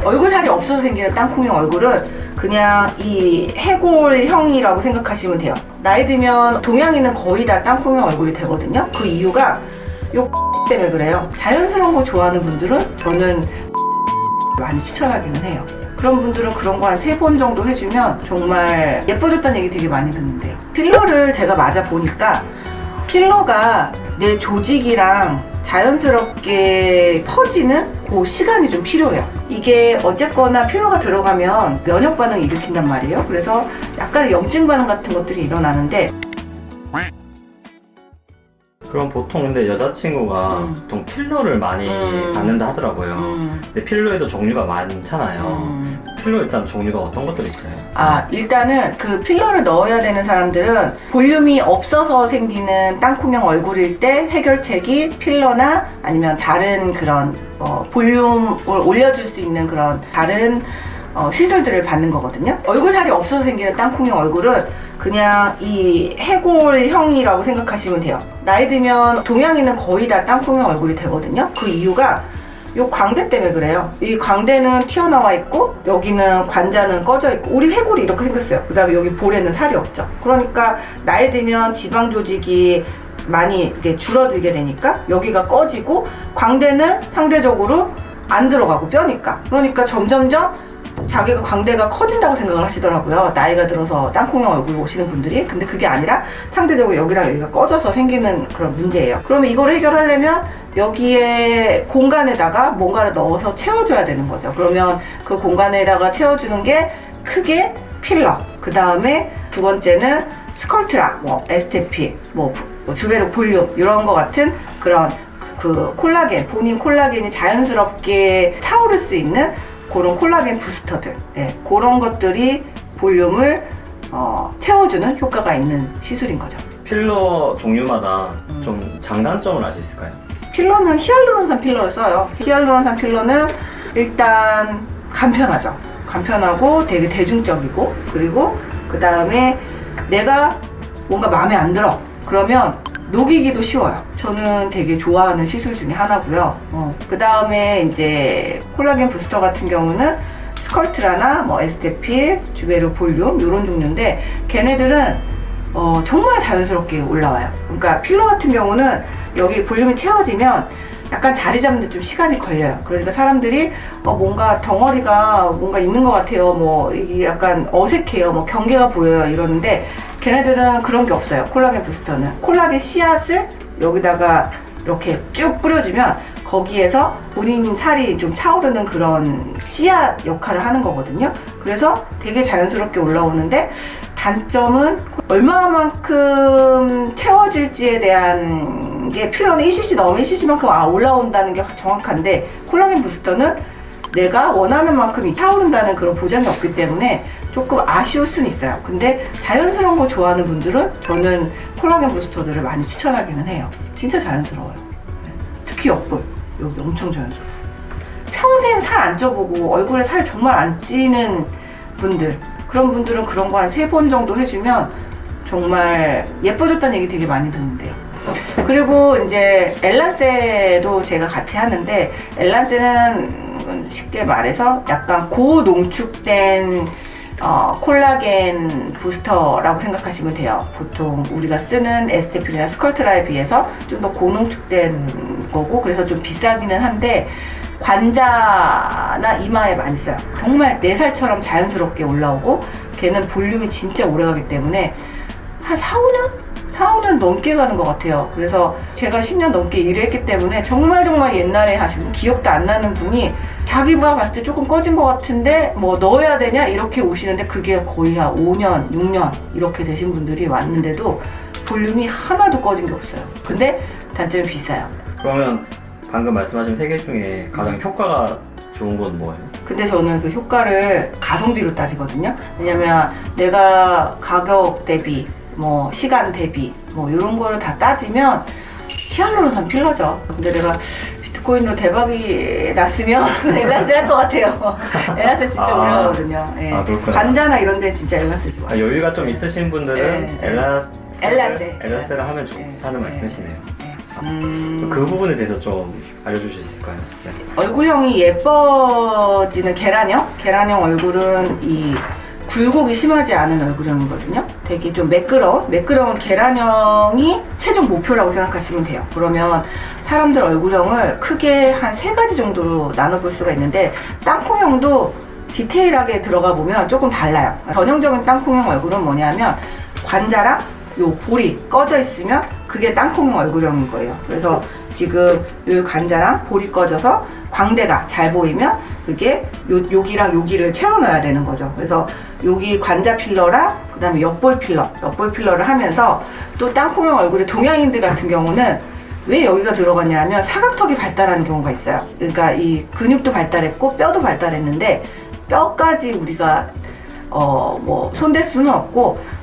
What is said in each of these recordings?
얼굴 살이 없어서 생기는 땅콩형 얼굴은 그냥 이 해골형이라고 생각하시면 돼요. 나이 들면 동양인은 거의 다 땅콩형 얼굴이 되거든요. 그 이유가 요 때문에 그래요. 자연스러운 거 좋아하는 분들은 저는 많이 추천하기는 해요. 그런 분들은 그런 거 한 3번 정도 해주면 정말 예뻐졌다는 얘기 되게 많이 듣는데요. 필러를 제가 맞아 보니까 필러가 내 조직이랑 자연스럽게 퍼지는 그 시간이 좀 필요해요. 이게 어쨌거나 필러가 들어가면 면역 반응을 일으킨단 말이에요. 그래서 약간 염증 반응 같은 것들이 일어나는데, 그럼 보통 근데 여자친구가 보통 필러를 많이 받는다 하더라고요. 근데 필러에도 종류가 많잖아요. 필러 일단 종류가 어떤 것들이 있어요? 일단은 그 필러를 넣어야 되는 사람들은 볼륨이 없어서 생기는 땅콩형 얼굴일 때 해결책이 필러나 아니면 다른 그런 볼륨을 올려줄 수 있는 그런 다른 시술들을 받는 거거든요. 얼굴 살이 없어서 생기는 땅콩형 얼굴은 그냥 이 해골형이라고 생각하시면 돼요. 나이 들면 동양인은 거의 다 땅콩형 얼굴이 되거든요. 그 이유가 요 광대 때문에 그래요. 이 광대는 튀어나와 있고 여기는 관자는 꺼져 있고 우리 해골이 이렇게 생겼어요. 그 다음에 여기 볼에는 살이 없죠. 그러니까 나이 들면 지방 조직이 많이 이렇게 줄어들게 되니까 여기가 꺼지고 광대는 상대적으로 안 들어가고 뼈니까. 그러니까 점점점 자기가 광대가 커진다고 생각을 하시더라고요. 나이가 들어서 땅콩형 얼굴 오시는 분들이. 근데 그게 아니라 상대적으로 여기랑 여기가 꺼져서 생기는 그런 문제예요. 그러면 이거를 해결하려면 여기에 공간에다가 뭔가를 넣어서 채워줘야 되는 거죠. 그러면 그 공간에다가 채워주는 게 크게 필러, 그 다음에 두 번째는 스컬트라, 에스테피, 주베르 볼륨 이런 거 같은 그런 그 콜라겐, 본인 콜라겐이 자연스럽게 차오를 수 있는 그런 콜라겐 부스터들, 그런 것들이 볼륨을 채워주는 효과가 있는 시술인 거죠. 필러 종류마다 좀 장단점을 알 수 있을까요? 필러는 히알루론산 필러를 써요. 히알루론산 필러는 일단 간편하죠. 간편하고 되게 대중적이고, 그리고 그 다음에 내가 뭔가 마음에 안 들어 그러면 녹이기도 쉬워요. 저는 되게 좋아하는 시술 중에 하나고요. 그 다음에 이제 콜라겐 부스터 같은 경우는 스컬트라나 에스테필, 주베르 볼륨 이런 종류인데 걔네들은 정말 자연스럽게 올라와요. 그러니까 필러 같은 경우는 여기 볼륨이 채워지면 약간 자리 잡는데 좀 시간이 걸려요. 그러니까 사람들이 뭔가 덩어리가 뭔가 있는 것 같아요. 이게 약간 어색해요. 경계가 보여요. 이러는데 걔네들은 그런 게 없어요. 콜라겐 부스터는 콜라겐 씨앗을 여기다가 이렇게 쭉 뿌려주면 거기에서 본인 살이 좀 차오르는 그런 씨앗 역할을 하는 거거든요. 그래서 되게 자연스럽게 올라오는데 단점은 얼마만큼 채워질지에 대한 게 필러는 1cc 넣으면 1cc만큼 올라온다는 게 정확한데 콜라겐 부스터는 내가 원하는 만큼 차오른다는 그런 보장이 없기 때문에 조금 아쉬울 수는 있어요. 근데 자연스러운 거 좋아하는 분들은 저는 콜라겐 부스터들을 많이 추천하기는 해요. 진짜 자연스러워요. 특히 옆볼 여기 엄청 자연스러워요. 평생 살 안 쪄보고 얼굴에 살 정말 안 찌는 분들, 그런 분들은 그런 거 한 3번 정도 해주면 정말 예뻐졌다는 얘기 되게 많이 듣는데요. 그리고 이제 엘란세도 제가 같이 하는데 엘란세는 쉽게 말해서 약간 고농축된 콜라겐 부스터라고 생각하시면 돼요. 보통 우리가 쓰는 에스테필이나 스컬트라에 비해서 좀 더 고농축된 거고 그래서 좀 비싸기는 한데 관자나 이마에 많이 써요. 정말 내 살처럼 자연스럽게 올라오고 걔는 볼륨이 진짜 오래가기 때문에 한 4-5년 넘게 가는 것 같아요. 그래서 제가 10년 넘게 일을 했기 때문에 정말 옛날에 하신 기억도 안 나는 분이 자기가 봤을 때 조금 꺼진 것 같은데 넣어야 되냐 이렇게 오시는데 그게 거의 한 5년, 6년 이렇게 되신 분들이 왔는데도 볼륨이 하나도 꺼진 게 없어요. 근데 단점이 비싸요. 그러면 방금 말씀하신 3개 중에 가장 효과가 좋은 건 뭐예요? 근데 저는 그 효과를 가성비로 따지거든요. 왜냐면 내가 가격 대비 시간 대비 이런 거를 다 따지면 히알루론산 필러죠. 근데 내가 비트코인으로 대박이 났으면 엘란세 할 것 같아요. 엘란세 진짜 오래 가거든요. 관자나 이런 데 진짜 엘란세 좋아요. 여유가 좀 있으신 분들은 엘란세를 하면 네. 좋다는 말씀이시네요. 않을까. 그 부분에 대해서 좀 알려주실 수 있을까요? 네. 얼굴형이 예뻐지는 계란형 얼굴은 이 굴곡이 심하지 않은 얼굴형이거든요. 되게 좀 매끄러운 계란형이 최종 목표라고 생각하시면 돼요. 그러면 사람들 얼굴형을 크게 한 3가지 정도로 나눠볼 수가 있는데, 땅콩형도 디테일하게 들어가 보면 조금 달라요. 전형적인 땅콩형 얼굴은 뭐냐면 관자랑 요 볼이 꺼져 있으면 그게 땅콩형 얼굴형인 거예요. 그래서 지금 요 관자랑 볼이 꺼져서 광대가 잘 보이면 그게 여기랑 여기를 채워 넣어야 되는 거죠. 그래서 여기 관자 필러랑 그 다음에 옆볼 필러를 하면서, 또 땅콩형 얼굴의 동양인들 같은 경우는 왜 여기가 들어갔냐 하면 사각턱이 발달하는 경우가 있어요. 그러니까 이 근육도 발달했고 뼈도 발달했는데 뼈까지 우리가 뭐 손댈 수는 없고,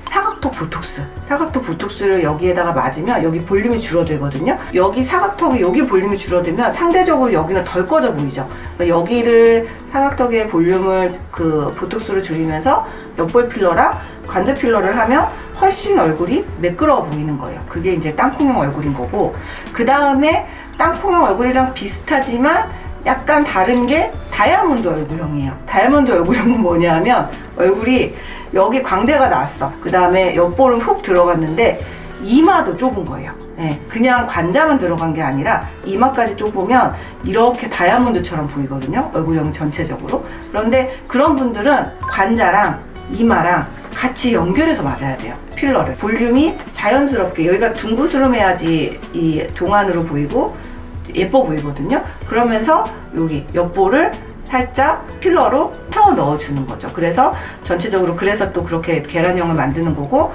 사각턱 보톡스를 여기에다가 맞으면 여기 볼륨이 줄어들거든요. 여기 사각턱이 여기 볼륨이 줄어들면 상대적으로 여기는 덜 꺼져 보이죠. 그러니까 여기를 사각턱의 볼륨을 그 보톡스를 줄이면서 옆볼 필러랑 관자 필러를 하면 훨씬 얼굴이 매끄러워 보이는 거예요. 그게 이제 땅콩형 얼굴인 거고, 그 다음에 땅콩형 얼굴이랑 비슷하지만 약간 다른 게 다이아몬드 얼굴형이에요. 다이아몬드 얼굴형은 뭐냐 하면 얼굴이 여기 광대가 나왔어. 그 다음에 옆볼은 훅 들어갔는데 이마도 좁은 거예요. 네, 그냥 관자만 들어간 게 아니라 이마까지 좁으면 이렇게 다이아몬드처럼 보이거든요. 얼굴형 전체적으로. 그런데 그런 분들은 관자랑 이마랑 같이 연결해서 맞아야 돼요. 필러를. 볼륨이 자연스럽게, 여기가 둥그스름해야지 이 동안으로 보이고 예뻐 보이거든요. 그러면서 여기 옆볼을 살짝 필러로 채워 넣어주는 거죠. 그래서 전체적으로, 그래서 또 그렇게 계란형을 만드는 거고,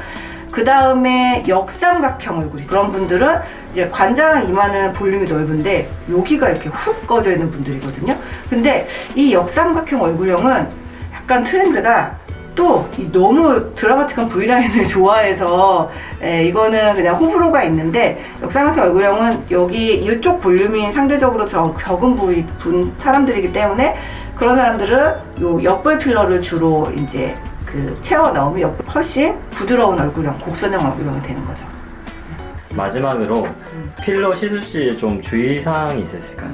그 다음에 역삼각형 얼굴이, 그런 분들은 이제 관자랑 이마는 볼륨이 넓은데 여기가 이렇게 훅 꺼져 있는 분들이거든요. 근데 이 역삼각형 얼굴형은 약간 트렌드가 또 너무 드라마틱한 V라인을 좋아해서, 이거는 그냥 호불호가 있는데, 역삼각형 얼굴형은 여기 이쪽 볼륨이 상대적으로 적은 분 사람들이기 때문에, 그런 사람들은 요 옆볼 필러를 주로 이제 그 채워 넣으면 훨씬 부드러운 얼굴형, 곡선형 얼굴형이 되는 거죠. 마지막으로 필러 시술 시 좀 주의사항이 있으실까요?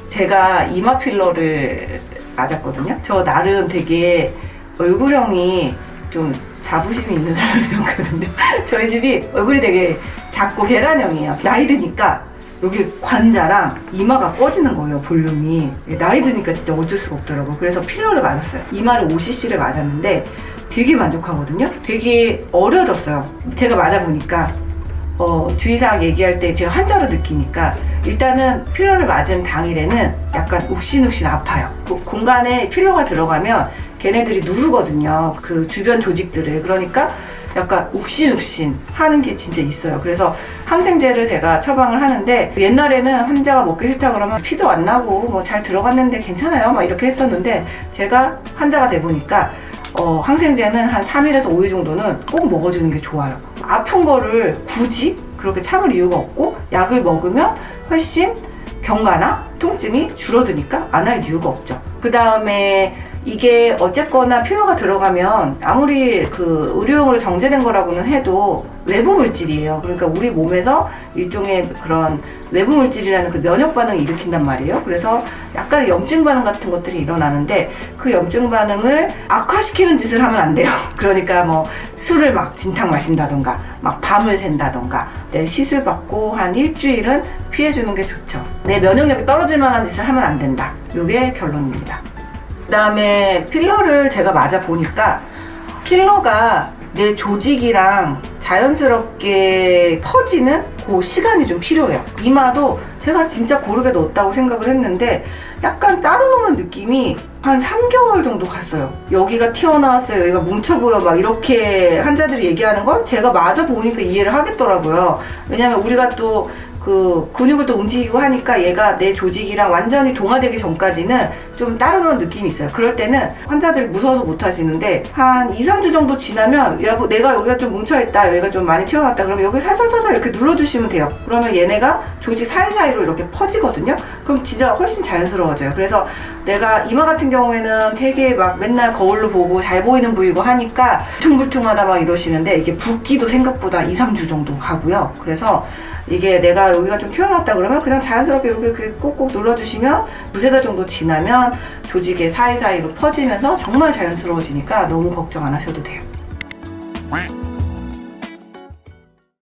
제가 이마 필러를 맞았거든요. 저 나름 되게 얼굴형이 좀 자부심이 있는 사람이었거든요. 저희 집이 얼굴이 되게 작고 계란형이에요. 나이 드니까 여기 관자랑 이마가 꺼지는 거예요, 볼륨이. 나이 드니까 진짜 어쩔 수가 없더라고요. 그래서 필러를 맞았어요. 이마를 5cc를 맞았는데 되게 만족하거든요. 되게 어려졌어요. 제가 맞아보니까 주의사항 얘기할 때 제가 한자로 느끼니까, 일단은 필러를 맞은 당일에는 약간 욱신욱신 아파요. 그 공간에 필러가 들어가면 걔네들이 누르거든요, 그 주변 조직들을. 그러니까 약간 욱신욱신 하는 게 진짜 있어요. 그래서 항생제를 제가 처방을 하는데, 옛날에는 환자가 먹기 싫다 그러면 피도 안 나고 뭐 잘 들어갔는데 괜찮아요 막 이렇게 했었는데, 제가 환자가 돼 보니까 항생제는 한 3일에서 5일 정도는 꼭 먹어주는 게 좋아요. 아픈 거를 굳이 그렇게 참을 이유가 없고, 약을 먹으면 훨씬 경과나 통증이 줄어드니까 안 할 이유가 없죠. 그 다음에 이게 어쨌거나 필러가 들어가면 아무리 그 의료용으로 정제된 거라고는 해도 외부 물질이에요. 그러니까 우리 몸에서 일종의 그런 외부 물질이라는 그 면역 반응을 일으킨단 말이에요. 그래서 약간 염증 반응 같은 것들이 일어나는데, 그 염증 반응을 악화시키는 짓을 하면 안 돼요. 그러니까 뭐 술을 막 진탕 마신다던가, 막 밤을 샌다던가, 내 시술 받고 한 일주일은 피해주는 게 좋죠. 내 면역력이 떨어질 만한 짓을 하면 안 된다. 이게 결론입니다. 그 다음에 필러를 제가 맞아 보니까 필러가 내 조직이랑 자연스럽게 퍼지는 그 시간이 좀 필요해요. 이마도 제가 진짜 고르게 넣었다고 생각을 했는데 약간 따로 노는 느낌이 한 3개월 정도 갔어요. 여기가 튀어나왔어요, 여기가 뭉쳐 보여, 막 이렇게 환자들이 얘기하는 건 제가 맞아 보니까 이해를 하겠더라고요. 왜냐면 우리가 또 그 근육을 또 움직이고 하니까 얘가 내 조직이랑 완전히 동화되기 전까지는 좀 따로 노는 느낌이 있어요. 그럴 때는 환자들이 무서워서 못 하시는데 한 2-3주 정도 지나면, 여보 내가 여기가 좀 뭉쳐있다, 여기가 좀 많이 튀어나왔다, 그러면 여기 살살살살 이렇게 눌러주시면 돼요. 그러면 얘네가 조직 사이사이로 이렇게 퍼지거든요. 그럼 진짜 훨씬 자연스러워져요. 그래서 내가 이마 같은 경우에는 되게 막 맨날 거울로 보고 잘 보이는 부위고 하니까 퉁불퉁하다 막 이러시는데, 이게 붓기도 생각보다 2-3주 정도 가고요. 그래서 이게 내가 여기가 좀 튀어나왔다 그러면 그냥 자연스럽게 이렇게 꾹꾹 눌러주시면 두세 달 정도 지나면 조직의 사이사이로 퍼지면서 정말 자연스러워지니까 너무 걱정 안 하셔도 돼요.